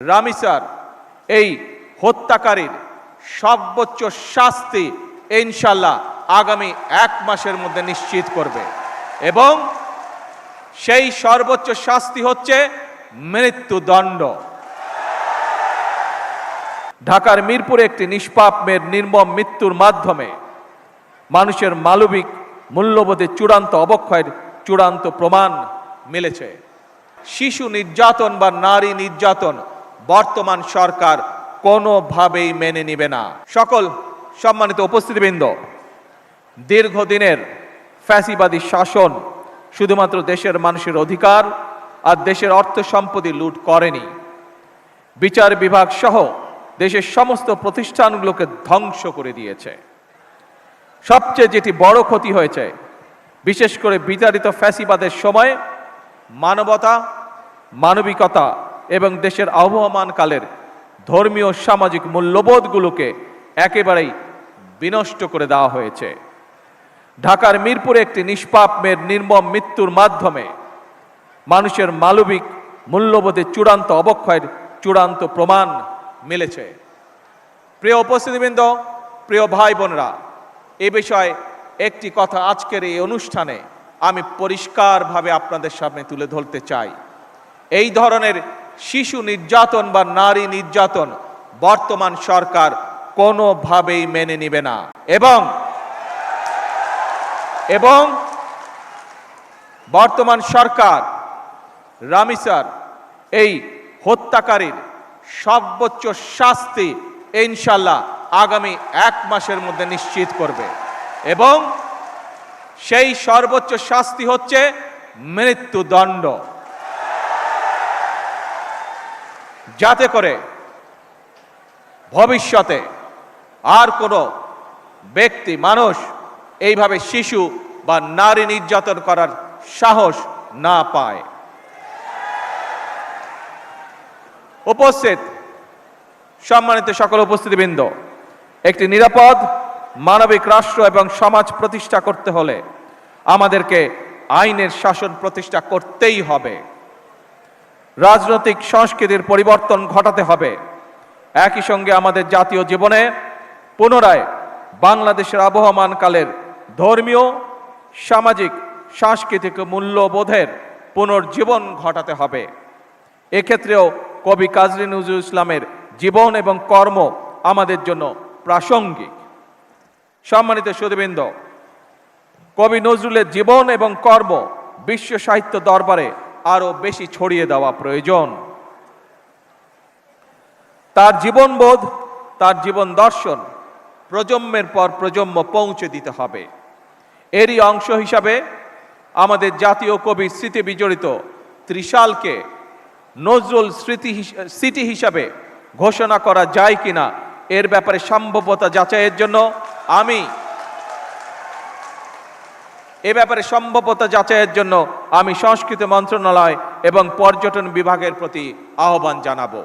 রামিসার এই হত্যাকারীর সর্বোচ্চ শাস্তি ইনশাআল্লাহ আগামী 1 মাসের মধ্যে নিশ্চিত করবে এবং সেই সর্বোচ্চ শাস্তি হচ্ছে মৃত্যুদণ্ড। ঢাকার মিরপুরে একটি নিষ্পাপ মেয়ের নির্মম মৃত্যুর মাধ্যমে মানুষের মানবিক মূল্যবোধের চূড়ান্ত অবক্ষয়ের চূড়ান্ত প্রমাণ মিলেছে। শিশু নির্যাতন বা নারী নির্যাতন বর্তমান সরকার কোনোভাবেই মেনে নেবে না। সকল সম্মানিত উপস্থিতিবৃন্দ, দীর্ঘদিনের ফ্যাসিবাদী শাসন শুধুমাত্র দেশের মানুষের অধিকার আর দেশের অর্থ সম্পত্তি লুট করেনি, বিচার বিভাগ সহ দেশের সমস্ত প্রতিষ্ঠানগুলোকে ধ্বংস করে দিয়েছে। সবচেয়ে যেটি বড় ক্ষতি হয়েছে, বিশেষ করে বিতাড়িত ফ্যাসিবাদের সময় মানবতা, মানবিকতা এবং দেশের আবহমানকালের ধর্মীয় সামাজিক মূল্যবোধগুলোকে একেবারেই বিনষ্ট করে দেওয়া হয়েছে। ঢাকার মিরপুরে একটি নিষ্পাপ মেয়ের নির্মম মৃত্যুর মাধ্যমে মানুষের মানবিক মূল্যবোধের চূড়ান্ত অবক্ষয়ের চূড়ান্ত প্রমাণ মিলেছে। প্রিয় উপস্থিতিবৃন্দ, প্রিয় ভাই বোনেরা, এ বিষয়ে একটি কথা আজকের এই অনুষ্ঠানে আমি পরিষ্কারভাবে আপনাদের সামনে তুলে ধরতে চাই। এই ধরনের শিশু নির্যাতন বা নারী নির্যাতন বর্তমান সরকার কোনোভাবেই মেনে নেবে না এবং বর্তমান সরকার রামিসার এই হত্যাকারীর সর্বোচ্চ শাস্তি ইনশাআল্লাহ আগামী 1 মাসের মধ্যে নিশ্চিত করবে এবং সেই সর্বোচ্চ শাস্তি হচ্ছে মৃত্যুদণ্ড, যাতে করে ভবিষ্যতে আর কোনো ব্যক্তি মানুষ এইভাবে শিশু বা নারী নির্যাতন করার সাহস না পায়। উপস্থিত সম্মানিত সকল উপস্থিতিবৃন্দ, একটি নিরাপদ মানবিক রাষ্ট্র এবং সমাজ প্রতিষ্ঠা করতে হলে আমাদেরকে আইনের শাসন প্রতিষ্ঠা করতেই হবে। রাজনৈতিক সংস্কৃতির পরিবর্তন ঘটাতে হবে। একই সঙ্গে আমাদের জাতীয় জীবনে পুনরায় বাংলাদেশের আবহমানকালের ধর্মীয়, সামাজিক, সাংস্কৃতিক মূল্যবোধের পুনর্জীবন ঘটাতে হবে। এক্ষেত্রেও কবি কাজী নজরুল ইসলামের জীবন এবং কর্ম আমাদের জন্য প্রাসঙ্গিক। সম্মানিত সুধীবৃন্দ, কবি নজরুলের জীবন এবং কর্ম বিশ্ব সাহিত্য দরবারে আরো বেশি ছড়িয়ে দেওয়া প্রয়োজন। তার জীবনবোধ, তার জীবন দর্শন প্রজন্মের পর প্রজন্ম পৌঁছে দিতে হবে। এরই অংশ হিসাবে আমাদের জাতীয় কবির স্মৃতি বিজড়িত ত্রিশালকে নজরুল স্মৃতি হিসাবে ঘোষণা করা যায় কিনা এর ব্যাপারে সম্ভাব্যতা যাচাইয়ের জন্য আমি সংস্কৃতি মন্ত্রণালয় এবং পর্যটন বিভাগের প্রতি আহ্বান জানাবো।